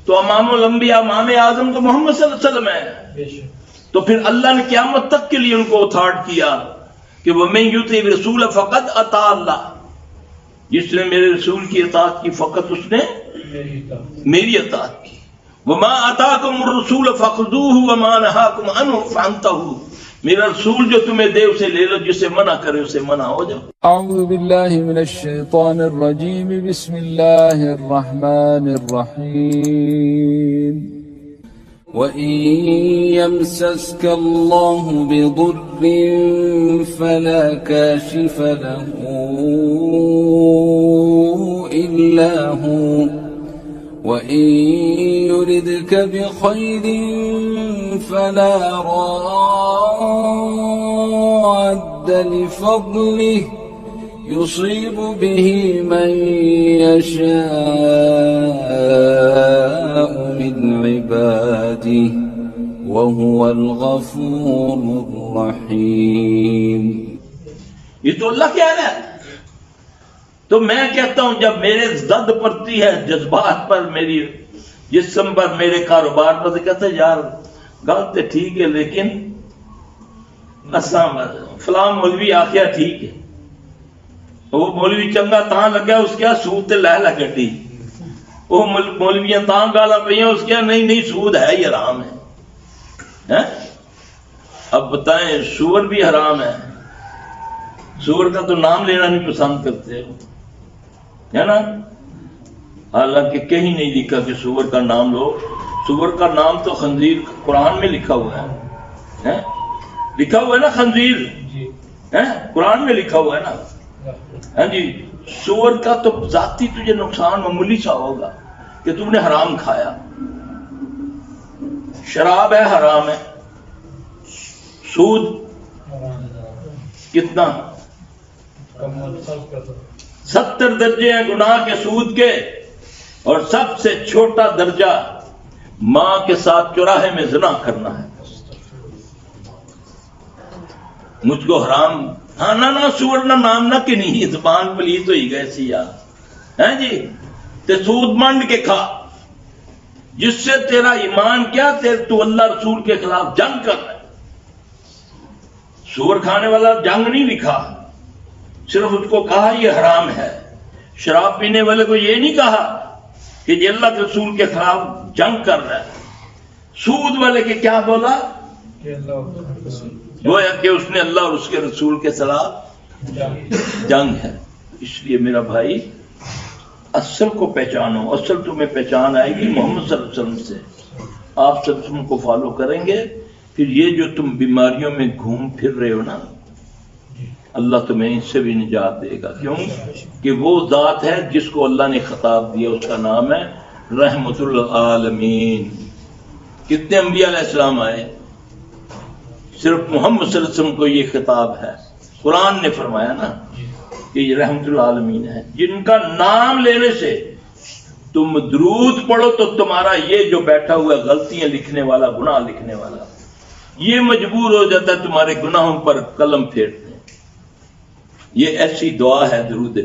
تو امام الانبیاء امام اعظم تو محمد صلی اللہ علیہ وسلم ہے. تو پھر اللہ نے قیامت تک کے لیے ان کو اتھارٹ کیا کہ وَمَن يُطِعِ الرَّسُولَ فَقَدْ أَطَاعَ اللَّهَ، جس نے میرے رسول کی اطاعت کی فقط اس نے میری اطاعت کی. وَمَا آتَاكُمُ الرَّسُولُ فَخُذُوهُ وَمَا نَهَاكُمْ عَنْهُ فَانْتَهُوا، میرا رسول جو تمہیں دے اسے لے لو، جسے منع کرے اسے منع ہو جاؤ. اعوذ باللہ من الشیطان الرجیم، بسم اللہ الرحمن الرحیم. وَإِن يَمْسَسْكَ اللَّهُ بِضُرٍّ فَلَا كَاشِفَ لَهُ إِلَّا هُوَ، وَإِن يُرِدْكَ بِخَيْرٍ فَلَا رَادَّ لِفَضْلِهِ يُصِيبُ بِهِ مَن يَشَاءُ مِنْ عِبَادِهِ وَهُوَ الْغَفُورُ الرَّحِيمُ. یہ تو اللہ کہہ رہا ہے. تو میں کہتا ہوں جب میرے زد پڑتی ہے جذبات پر، میری جسم پر، میرے کاروبار پر، تو کہتے ہیں یار گل تو ٹھیک ہے لیکن فلاں مولوی آخیا ٹھیک ہے، وہ مولوی چنگا تاں لگا اس کیا سود تے لے لا گڈی، وہ مولویاں تاں گالاں پئیاں اس کیا نہیں سود ہے ہی حرام ہے. اب بتائیں سور بھی حرام ہے، سور کا تو نام لینا نہیں پسند کرتے ہے نا، حالانکہ کہیں نہیں لکھا کہ سور کا نام لو. سور کا نام تو خنزیر قرآن میں لکھا ہوا ہے، لکھا ہوا ہے نا خنزیر، قرآن میں لکھا ہوا ہے نا. ہاں جی، سور کا تو ذاتی تجھے نقصان معمولی سا ہوگا کہ تم نے حرام کھایا. شراب ہے حرام ہے، سود کتنا 70 درجے ہیں گناہ کے سود کے، اور سب سے چھوٹا درجہ ماں کے ساتھ چوراہے میں زنا کرنا ہے. مجھ کو حرام ہاں نہ سور نہ نام نہ کہ نہیں، زبان پلیت ہوئی گئے سی یار ہیں جی. تے سود منڈ کے کھا، جس سے تیرا ایمان کیا تو اللہ رسول کے خلاف جنگ کر رہا ہے. سور کھانے والا جنگ نہیں لکھا، صرف اس کو کہا یہ حرام ہے. شراب پینے والے کو یہ نہیں کہا کہ یہ اللہ کے رسول کے خلاف جنگ کر رہا ہے. سود والے کے کیا بولا؟ گویا کہ اس نے اللہ اور اس کے رسول کے خلاف جنگ ہے. اس لیے میرا بھائی اصل کو پہچانو، اصل تمہیں پہچان آئے گی محمد صلی اللہ علیہ وسلم سے. آپ صلی اللہ علیہ وسلم کو فالو کریں گے، پھر یہ جو تم بیماریوں میں گھوم پھر رہے ہو نا، اللہ تمہیں ان سے بھی نجات دے گا. کیوں کہ وہ ذات ہے جس کو اللہ نے خطاب دیا، اس کا نام ہے رحمت للعالمین. کتنے انبیاء علیہ السلام آئے؟ صرف محمد صلی اللہ علیہ وسلم کو یہ خطاب ہے. قرآن نے فرمایا نا کہ یہ رحمت للعالمین ہے. جن کا نام لینے سے تم درود پڑھو تو تمہارا یہ جو بیٹھا ہوا غلطیاں لکھنے والا، گناہ لکھنے والا، یہ مجبور ہو جاتا ہے تمہارے گناہوں پر قلم پھیرنے. یہ ایسی دعا ہے درود.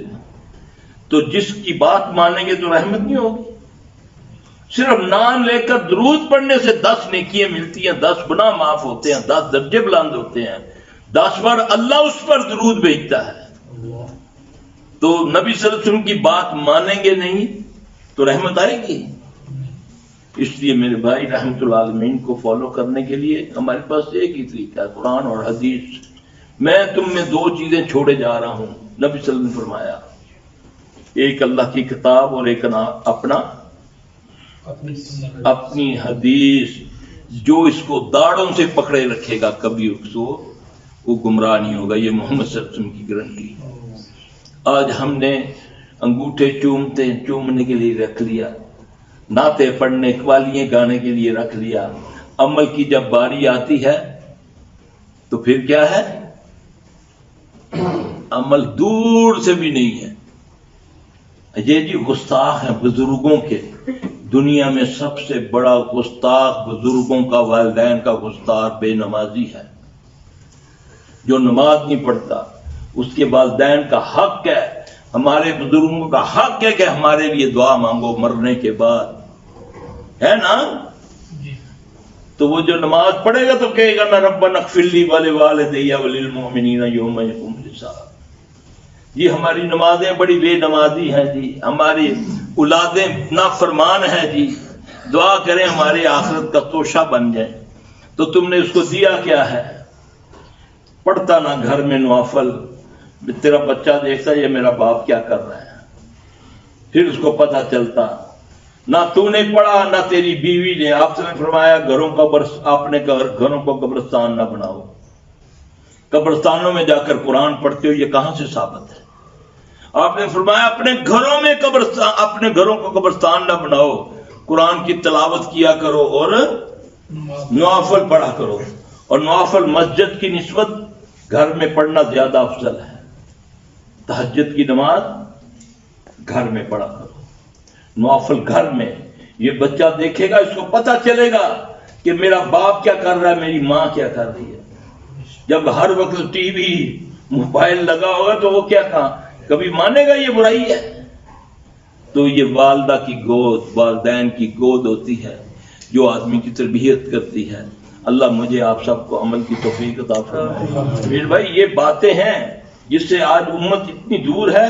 تو جس کی بات مانیں گے تو رحمت نہیں ہوگی. صرف نام لے کر درود پڑھنے سے 10 نیکیاں ملتی ہیں، 10 گناہ معاف ہوتے ہیں، 10 درجے بلند ہوتے ہیں، 10 بار اللہ اس پر درود بھیجتا ہے. تو نبی صلی اللہ علیہ وسلم کی بات مانیں گے نہیں تو رحمت آئے گی. اس لیے میرے بھائی رحمت العالمین کو فالو کرنے کے لیے ہمارے پاس ایک ہی طریقہ ہے، قرآن اور حدیث. میں تم میں 2 چیزیں چھوڑے جا رہا ہوں. نبی صلی اللہ علیہ وسلم نے فرمایا ایک اللہ کی کتاب اور ایک اپنی حدیث. جو اس کو داڑوں سے پکڑے رکھے گا کبھی اس کو وہ گمراہ نہیں ہوگا. یہ محمد صلی اللہ علیہ وسلم کی گارنٹی. آج ہم نے انگوٹھے چومنے کے لیے رکھ لیا، نعتیں پڑھنے قوالیاں گانے کے لیے رکھ لیا. عمل کی جب باری آتی ہے تو پھر کیا ہے؟ عمل دور سے بھی نہیں ہے. یہ جی گستاخ ہیں بزرگوں کے. دنیا میں سب سے بڑا گستاخ بزرگوں کا، والدین کا گستاخ بے نمازی ہے. جو نماز نہیں پڑھتا اس کے والدین کا حق ہے، ہمارے بزرگوں کا حق ہے کہ ہمارے لیے دعا مانگو مرنے کے بعد. ہے نا؟ تو وہ جو نماز پڑھے گا تو کہے گا نا ربنا اغفر لی ولوالدی وللمؤمنین یوم یقوم الحساب. یہ ہماری نمازیں بڑی بے نمازی ہیں جی، ہماری اولادیں نافرمان ہیں جی. دعا کریں ہمارے آخرت کا توشہ بن جائے. تو تم نے اس کو دیا کیا ہے؟ پڑھتا نہ گھر میں نوافل. تیرا بچہ دیکھتا یہ میرا باپ کیا کر رہا ہے، پھر اس کو پتہ چلتا. نہ تو نے پڑھا نہ تیری بیوی نے. آپ نے فرمایا اپنے گھروں کو قبرستان نہ بناؤ. قبرستانوں میں جا کر قرآن پڑھتے ہو، یہ کہاں سے ثابت ہے؟ آپ نے فرمایا اپنے گھروں کو قبرستان نہ بناؤ، قرآن کی تلاوت کیا کرو اور نوافل پڑھا کرو. اور نوافل مسجد کی نسبت گھر میں پڑھنا زیادہ افضل ہے. تہجد کی نماز گھر میں پڑھا کرو، نوافل گھر میں. یہ بچہ دیکھے گا، اس کو پتہ چلے گا کہ میرا باپ کیا کر رہا ہے، میری ماں کیا کر رہی ہے. جب ہر وقت ٹی وی موبائل لگا ہوگا تو وہ کیا کبھی مانے گا یہ برائی ہے؟ تو یہ والدہ کی گود، والدین کی گود ہوتی ہے جو آدمی کی تربیت کرتی ہے. اللہ مجھے آپ سب کو عمل کی توفیق عطا فرمائے. پھر بھائی یہ باتیں ہیں جس سے آج امت اتنی دور ہے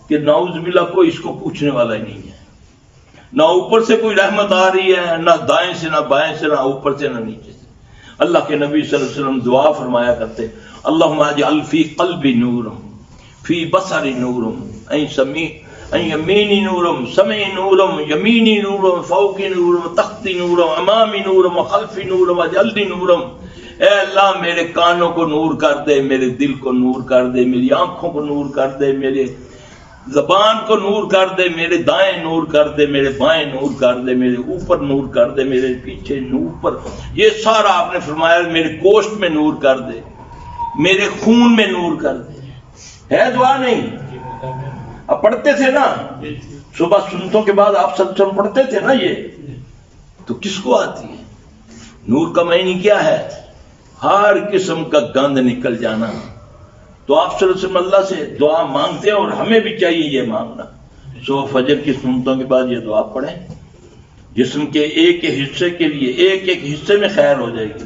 کہ نعوذ باللہ کوئی اس کو پوچھنے والا ہی نہیں ہے. نہ اوپر سے کوئی رحمت آ رہی ہے، نہ دائیں سے، نہ بائیں سے، نہ اوپر سے، نہ نیچے سے. اللہ کے نبی صلی اللہ علیہ وسلم دعا فرمایا کرتے اللہم اجعل فی قلبی نورم فی بصری نورم این یمینی نورم سمعی نورم یمینی نورم فوقی نورم تختی نورم امامی نورم خلفی نورم اجعلنی نورم. اے اللہ میرے کانوں کو نور کر دے، میرے دل کو نور کر دے، میری آنکھوں کو نور کر دے، میرے زبان کو نور کر دے، میرے دائیں نور کر دے، میرے بائیں نور کر دے، میرے اوپر نور کر دے، میرے پیچھے نور پر. یہ سارا آپ نے فرمایا میرے گوشت میں نور کر دے، میرے خون میں نور کر دے. ہے دعا نہیں؟ اب پڑھتے تھے نا صبح سنتوں کے بعد آپ سب پڑھتے تھے نا. یہ تو کس کو آتی ہے؟ نور کا معنی کیا ہے؟ ہر قسم کا گند نکل جانا. تو آپ صلی اللہ علیہ وسلم اللہ سے دعا مانگتے ہیں اور ہمیں بھی چاہیے یہ مانگنا. صبح فجر کی سنتوں کے بعد یہ دعا پڑھیں. جسم کے ایک حصے کے لیے ایک حصے میں خیر ہو جائے گی.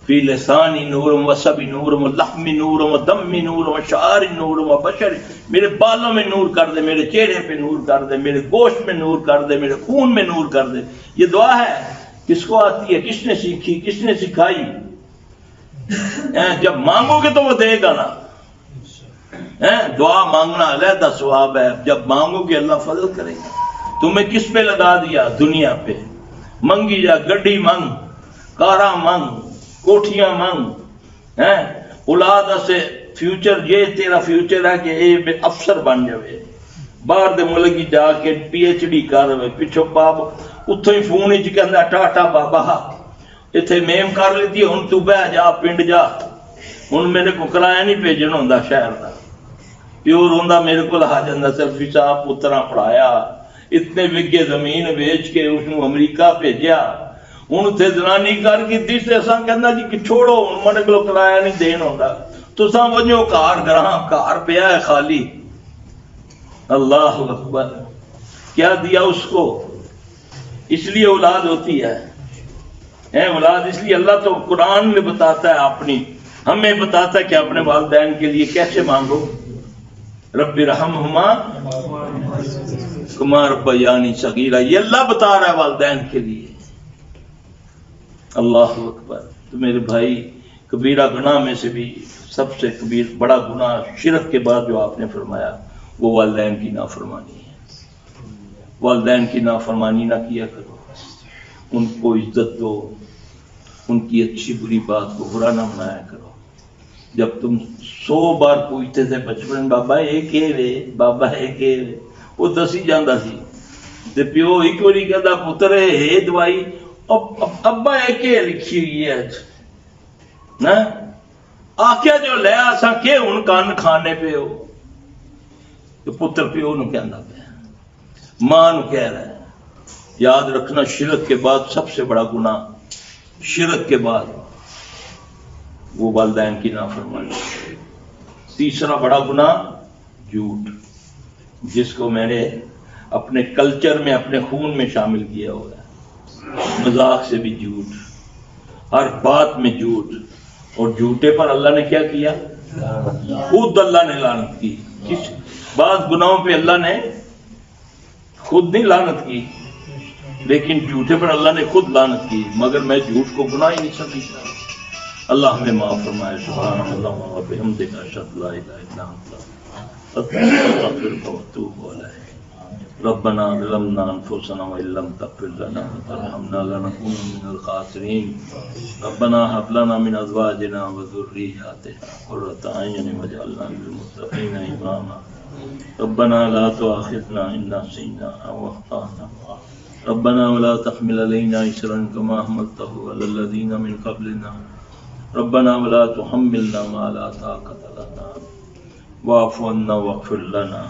فی لسانی نورم و سبی نورم و لحمی نورم و دمی نورم و شعر نورم و بشر. میرے بالوں میں نور کر دے، میرے چہرے پہ نور کر دے، میرے گوشت میں نور کر دے، میرے خون میں نور کر دے. یہ دعا ہے. کس کو آتی ہے؟ کس نے سیکھی؟ کس نے سکھائی؟ جب مانگو گے تو وہ دے گا نا. دعا مانگنا علیحدہ ثواب ہے. جب مانگو گے اللہ فضل کرے گا. تمہیں کس پہ لگا دیا؟ دنیا پہ. منگی جا، گڈی منگ، کارا منگ، کوٹھیاں منگ، اولاد سے فیوچر. یہ تیرا فیوچر ہے کہ اے افسر بن جائے، باہر دے ملک جا کے پی ایچ ڈی کر. پچھو باپ اتوں ہی فون ہی کہندا ٹاٹا بابا اتنے میم کر لیتی، ہوں تو بہ جا پنڈ جا. ہوں میرے کو کرایہ نہیں بھیجنا ہوں شہر کا. پیو روندا میرے کو آ جاتا سیلفی صاحب پترا پڑھایا، اتنے وگے زمین ویچ کے اس کو امریکہ بھیجیا. ہوں اتنے زنانی کر کی اصا کہنا جی کہ چھوڑو ہوں میرے کو کرایہ نہیں دین ہوتا. تو سا وجو کار گھر پیا ہے خالی. اللہ اکبر. کیا دیا اس کو؟ اس لیے اولاد ہوتی ہے. اولاد اس لیے اللہ تو قرآن میں بتاتا ہے، اپنی ہمیں بتاتا ہے کہ اپنے والدین کے لیے کیسے مانگو. رب ارحمہما کما ربیانی صغیرا. یہ اللہ بتا رہا ہے والدین کے لیے. اللہ اکبر. تو میرے بھائی کبیرہ گناہ میں سے بھی سب سے بڑا گناہ شرک کے بعد جو آپ نے فرمایا وہ والدین کی نافرمانی ہے. والدین کی نافرمانی نہ کیا کرو، ان کو عزت دو، ان کی اچھی بری بات کو برا نہ منایا کرو. جب تم 100 بار پوچھتے تھے بچپن بابا ایک وے بابا ایک وے، وہ دسی جاندہ سی. تے پیو ایک باری کہتا پتر ہے دوائی ابا ایک لکھی ہوئی ہے نا. آخیا جو لے آسا کہ ہوں کان کھانے پہ ہو. تو پتر پیو نو کہندا پیا، ماں نو کہہ رہا ہے. یاد رکھنا شرک کے بعد سب سے بڑا گناہ، شرک کے بعد وہ والدین کی نافرمانی. تیسرا بڑا گناہ جھوٹ، جس کو میں نے اپنے کلچر میں، اپنے خون میں شامل کیا ہوا ہے۔ مذاق سے بھی جھوٹ، ہر بات میں جھوٹ، اور جھوٹے پر اللہ نے کیا کیا؟ خود اللہ نے لعنت کی۔ کس بعض گناہوں پہ اللہ نے خود نہیں لعنت کی، لیکن جھوٹے پر اللہ نے خود لعنت کی، مگر میں جھوٹ کو گناہ ہی نہیں سمجھتا۔ اللہ ہمیں معاف فرمائے۔ سبحان اللہ و بحمدہ، اشہد ان لا الہ الا انت، استغفرک و اتوب الیک۔ ربنا ظلمنا انفسنا وان لم تغفر لنا وترحمنا لنكونن من الخاسرين ربنا هب لنا من ازواجنا وذرياتنا قرة اعين واجعلنا للمتقين اماما ربنا لا تؤاخذنا ان نسينا او اخطانا ربنا ولا تحمل علينا إصرا كما حملته على الذين من قبلنا ربنا ولا تحملنا ما لا طاقة لنا واعف عنا واغفر لنا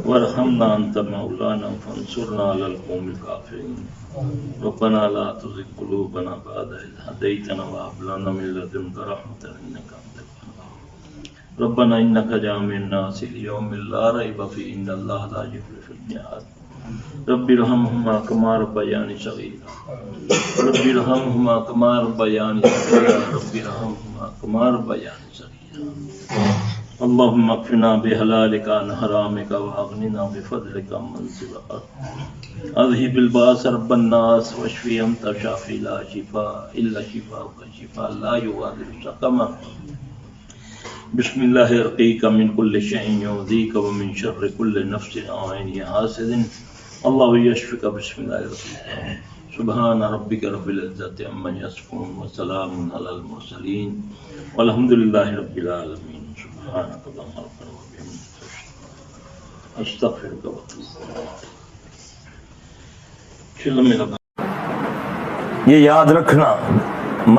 وارحمنا انت مولانا فانصرنا على القوم الكافرين ربنا لا تزغ قلوبنا بعد إذ هديتنا وهب لنا من لدنك رحمة انك انت الوهاب ربنا انك جامع الناس ليوم لا ريب فيه ان الله لا يخلف الميعاد رب ارحمهما كما ربياني صغيرا رب ارحمهما كما ربياني صغيرا رب ارحمهما كما ربياني صغيرا اللهم اكفنا بحلالك عن حرامك واغننا بفضلك عمن سواك اذهب الباس رب الناس واشف انت شافي لا شفاء الا شفاءك شفاء لا يغادر سقما بسم الله يرقيك من كل شيء يؤذيك ومن شر كل نفس عين حاسد الله يشفيك بسم الله يرقيك سبحان ربك رب العزة عما يصفون وسلام على المرسلين والحمد لله رب العالمين سبحانك اللهم ربنا وبحمدك استغفرك واتوب الیک۔ یہ یاد رکھنا،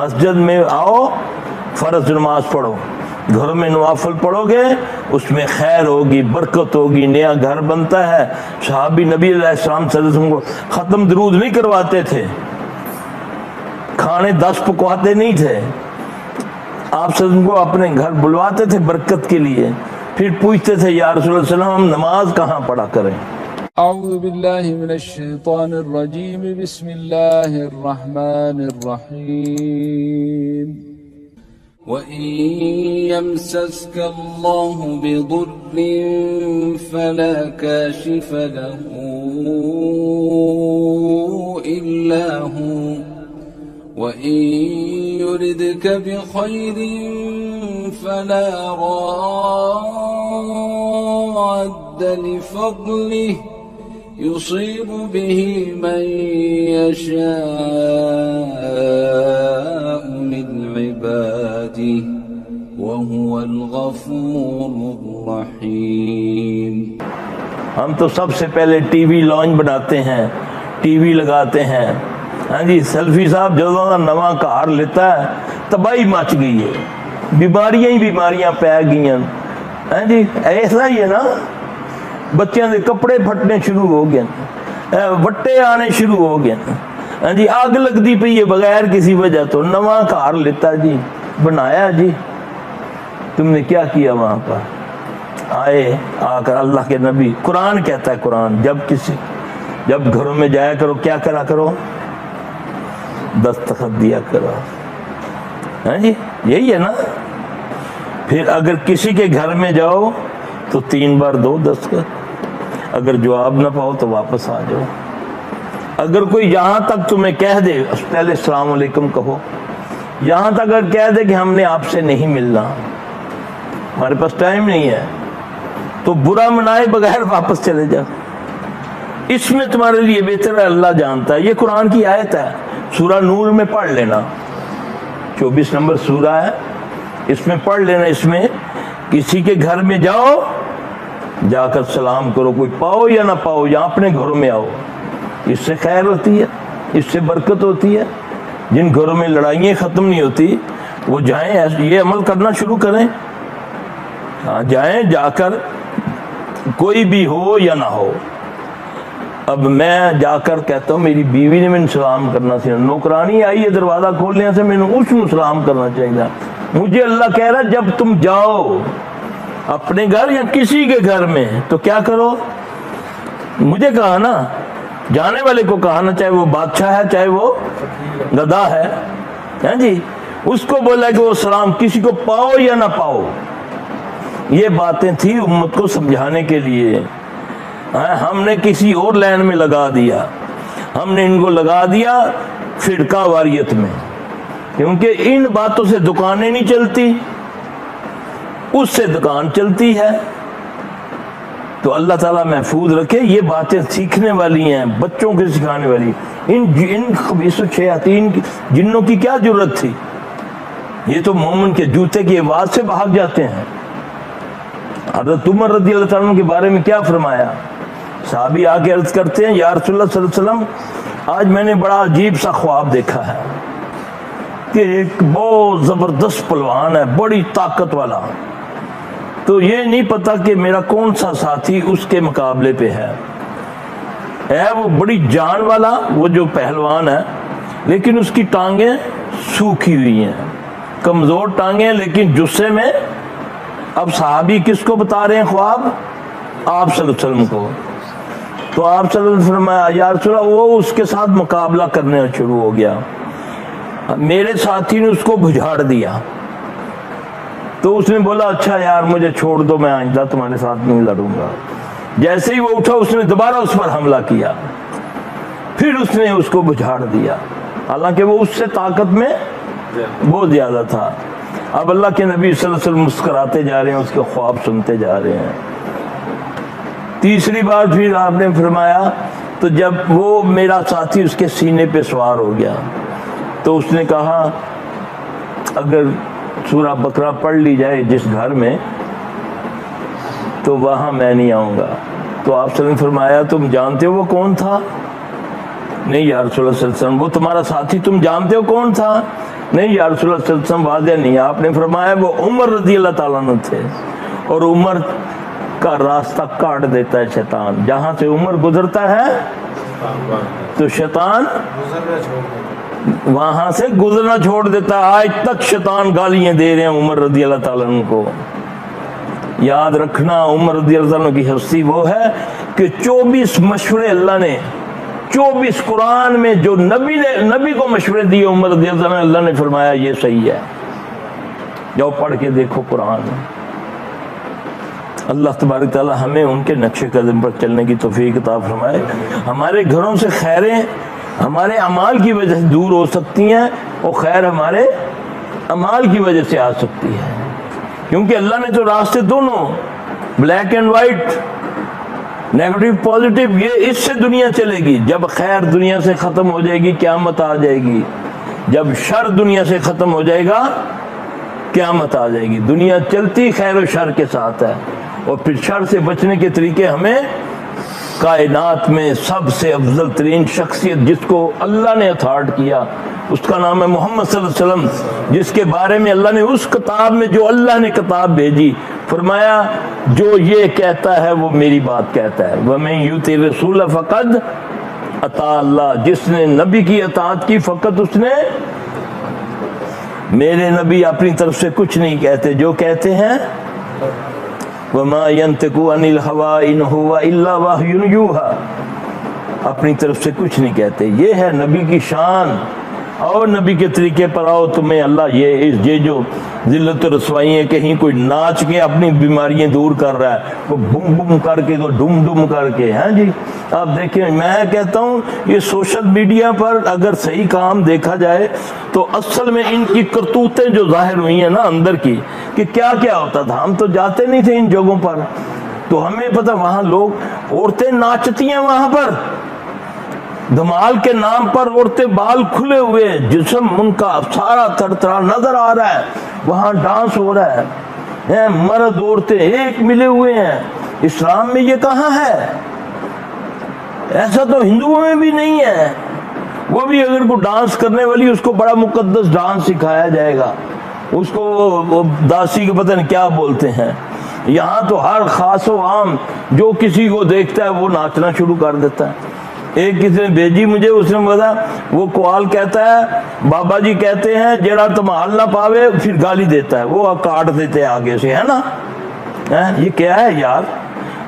مسجد میں آؤ فرض نماز پڑھو، گھر میں نوافل پڑھو گے اس میں خیر ہوگی، برکت ہوگی، نیا گھر بنتا ہے۔ صحابی نبی علیہ السلام صلی اللہ علیہ وسلم کو ختم درود نہیں کرواتے تھے، کھانے 10 پکواتے نہیں تھے، آپ صلی اللہ علیہ وسلم کو اپنے گھر بلواتے تھے برکت کے لیے، پھر پوچھتے تھے یا رسول اللہ صلی اللہ علیہ وسلم ہم نماز کہاں پڑھا کریں؟ أعوذ بالله من الشيطان الرجيم بسم الله الرحمن الرحيم وإن يمسسك الله بضر فلا كاشف له إلا هو وإن يردك بخير فلا راد لفضله يصيب به من يشاء من عباده وهو الغفور الرحيم۔ ہم تو سب سے پہلے ٹی وی لانچ بناتے ہیں، ٹی وی لگاتے ہیں، ہاں جی سیلفی صاحب جدوں دا نواں گھر لیتا ہے تباہی مچ گئی ہے، بیماریاں ہی بیماریاں پی گئی ہیں، ہاں جی ایسا ہی ہے نا، بچیاں دے کپڑے پھٹنے شروع ہو گئے، وٹے آنے شروع ہو گئے، ہاں جی آگ لگتی پئی ہے بغیر کسی وجہ تو، نواں گھر لیتا جی بنایا جی، تم نے کیا کیا وہاں پر؟ آئے آ کر اللہ کے نبی، قرآن کہتا ہے، قرآن جب گھروں میں جایا کرو کیا کرا کرو؟ دستخط دیا کرو، ہاں جی یہی ہے نا۔ پھر اگر کسی کے گھر میں جاؤ تو 3 بار دو دستخط، اگر جواب نہ پاؤ تو واپس آ جاؤ۔ اگر کوئی یہاں تک تمہیں کہہ دے پہلے السلام علیکم کہو، یہاں تک اگر کہہ دے کہ ہم نے آپ سے نہیں ملنا، ہمارے پاس ٹائم نہیں ہے، تو برا منائے بغیر واپس چلے جاؤ، اس میں تمہارے لیے بہتر ہے، اللہ جانتا ہے۔ یہ قرآن کی آیت ہے، سورہ نور میں پڑھ لینا، 24 نمبر سورہ ہے، اس میں پڑھ لینا۔ اس میں کسی کے گھر میں جاؤ، جا کر سلام کرو، کوئی پاؤ یا نہ پاؤ، یا اپنے گھروں میں آؤ، اس سے خیر ہوتی ہے، اس سے برکت ہوتی ہے۔ جن گھروں میں لڑائیاں ختم نہیں ہوتی وہ جائیں، یہ عمل کرنا شروع کریں، ہاں جائیں، جا کر کوئی بھی ہو یا نہ ہو۔ اب میں جا کر کہتا ہوں میری بیوی نے میں سلام کرنا سی، نوکرانی آئی ہے دروازہ کھولنے سے، میں نے اس کو سلام کرنا چاہیے۔ مجھے اللہ کہہ رہا جب تم جاؤ اپنے گھر یا کسی کے گھر میں تو کیا کرو؟ مجھے کہا نا، جانے والے کو کہا نا، چاہے وہ بادشاہ ہے چاہے وہ گدھا ہے، ہاں جی، اس کو بولا کہ وہ سلام کسی کو پاؤ یا نہ پاؤ. یہ باتیں تھی امت کو سمجھانے کے لیے. ہم نے کسی اور لائن میں لگا دیا، ہم نے ان کو لگا دیا فرقہ واریت میں، کیونکہ ان باتوں سے دکانیں نہیں چلتی، اس سے دکان چلتی ہے. تو اللہ تعالیٰ محفوظ رکھے. یہ باتیں سیکھنے والی ہیں، بچوں کو سکھانے والی. ان خبیث الشیاطین جنوں کی کیا ضرورت تھی؟ یہ تو مومن کے جوتے کی آواز سے بھاگ جاتے ہیں. حضرت عمر رضی اللہ تعالیٰ عنہ کے بارے میں کیا فرمایا؟ صحابی آ کے عرض کرتے ہیں، یا رسول اللہ صلی اللہ علیہ وسلم، آج میں نے بڑا عجیب سا خواب دیکھا ہے کہ ایک بہت زبردست پہلوان ہے، بڑی طاقت والا، تو یہ نہیں پتا کہ میرا کون سا ساتھی اس کے مقابلے پہ ہے. وہ بڑی جان والا، وہ جو پہلوان ہے، لیکن اس کی ٹانگیں سوکھی ہوئی ہیں، کمزور ٹانگیں، لیکن جسے میں. اب صحابی کس کو بتا رہے ہیں خواب؟ آپ صلی اللہ علیہ وسلم کو. تو آپ صلی اللہ علیہ وسلم فرمایا، یا رسول اللہ، وہ اس کے ساتھ مقابلہ کرنے شروع ہو گیا. میرے ساتھی نے اس کو بجھاڑ دیا. تو اس نے بولا، اچھا یار مجھے چھوڑ دو، میں آئندہ تمہارے ساتھ نہیں لڑوں گا. جیسے ہی وہ اٹھا، اس نے دوبارہ اس پر حملہ کیا، پھر اس نے اس کو بجھاڑ دیا، حالانکہ وہ اس سے طاقت میں بہت زیادہ تھا. اب اللہ کے نبی صلی اللہ علیہ وسلم مسکراتے جا رہے ہیں، اس کے خواب سنتے جا رہے ہیں. تیسری بار پھر آپ نے فرمایا، تو جب وہ میرا ساتھی اس کے سینے پہ سوار ہو گیا، تو اس نے کہا اگر سورہ بقرہ پڑھ لی جائے جس گھر میں، تو وہاں میں نہیں آؤں گا. تو آپ صلی اللہ علیہ وسلم فرمایا، تم جانتے ہو وہ کون تھا؟ نہیں یا رسول اللہ صلی اللہ علیہ وسلم. وہ تمہارا ساتھی تم جانتے ہو کون تھا؟ نہیں یا رسول اللہ صلی اللہ علیہ وسلم واضح نہیں. آپ نے فرمایا وہ عمر رضی اللہ تعالیٰ عنہ تھے، اور عمر کا راستہ کاٹ دیتا ہے شیطان. جہاں سے عمر گزرتا ہے تو شیطان وہاں سے گزرنا چھوڑ دیتا ہے. آج تک شیطان گالیاں دے رہے ہیں عمر رضی اللہ تعالیٰ عنہ کو. یاد رکھنا، عمر رضی اللہ عنہ کی ہستی وہ ہے کہ 24 مشورے اللہ نے، 24 قرآن میں جو نبی کو مشورے دیے عمر رضی اللہ عنہ، اللہ نے فرمایا یہ صحیح ہے. جاؤ پڑھ کے دیکھو قرآن. اللہ تبارک تعالیٰ ہمیں ان کے نقش قدم پر چلنے کی توفیق عطا فرمائے. ہمارے گھروں سے خیریں ہمارے اعمال کی وجہ سے دور ہو سکتی ہیں، اور خیر ہمارے اعمال کی وجہ سے آ سکتی ہے، کیونکہ اللہ نے تو راستے دونوں، black and white, negative positive, یہ اس سے دنیا چلے گی. جب خیر دنیا سے ختم ہو جائے گی قیامت آ جائے گی، جب شر دنیا سے ختم ہو جائے گا قیامت آ جائے گی. دنیا چلتی خیر و شر کے ساتھ ہے، اور پھر شر سے بچنے کے طریقے ہمیں کائنات میں سب سے افضل ترین شخصیت جس کو اللہ نے اتھارٹ کیا، اس کا نام ہے محمد صلی اللہ علیہ وسلم، جس کے بارے میں اللہ نے اس کتاب میں، جو اللہ نے کتاب بھیجی، فرمایا جو یہ کہتا ہے وہ میری بات کہتا ہے. وَمَن يُطِعِ الرَّسُولَ فَقَدْ اطاع اللہ. جس نے نبی کی اطاعت کی فقط اس نے، میرے نبی اپنی طرف سے کچھ نہیں کہتے، جو کہتے ہیں وَمَا يَنْتِقُ عَنِ الْهَوَىٰ إِنْ هُوَ إِلَّا وَحْيٌ يُوحَىٰ. اپنی طرف سے کچھ نہیں کہتے. یہ ہے نبی کی شان. اور نبی کے طریقے پر آؤ، تمہیں اللہ یہ جو ذلت و رسوائیاں، کہیں کوئی ناچ کے اپنی بیماریاں دور کر رہا ہے، وہ بم بم کر کے، تو ڈم ڈم کر کے. ہاں جی، آپ دیکھیں، میں کہتا ہوں یہ سوشل میڈیا پر اگر صحیح کام دیکھا جائے تو اصل میں ان کی کرتوتیں جو ظاہر ہوئی ہیں نا اندر کی، کہ کیا کیا ہوتا تھا. ہم تو جاتے نہیں تھے ان جگہوں پر، تو ہمیں پتہ وہاں لوگ، عورتیں ناچتی ہیں وہاں پر، دھمال کے نام پر عورتیں بال کھلے ہوئے، جسم ان کا سارا تڑتڑا نظر آ رہا ہے، وہاں ڈانس ہو رہا ہے، مرد عورتیں ایک ملے ہوئے ہیں. اسلام میں یہ کہاں ہے؟ ایسا تو ہندوؤں میں بھی نہیں ہے. وہ بھی اگر کوئی ڈانس کرنے والی، اس کو بڑا مقدس ڈانس سکھایا جائے گا، اس کو وہ داسی کے پتہ نہیں کیا بولتے ہیں. یہاں تو ہر خاص و عام جو کسی کو دیکھتا ہے وہ ناچنا شروع کر دیتا ہے. ایک کسی نے بھیجی مجھے، اس نے بتا، وہ قوال کہتا ہے، بابا جی کہتے ہیں جڑا تمہال نہ پاوے پھر گالی دیتا ہے، وہ کاٹ دیتے ہیں آگے سے، ہے نا. یہ کیا ہے یار؟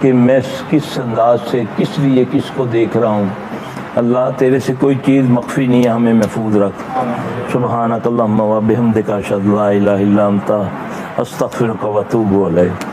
کہ میں کس انداز سے کس لیے کس کو دیکھ رہا ہوں. اللہ تیرے سے کوئی چیز مخفی نہیں ہے, ہمیں محفوظ رکھ. سبحانک اللہم و بحمدک اشہد لا الہ الا انت استغفرک و اتوب الیک.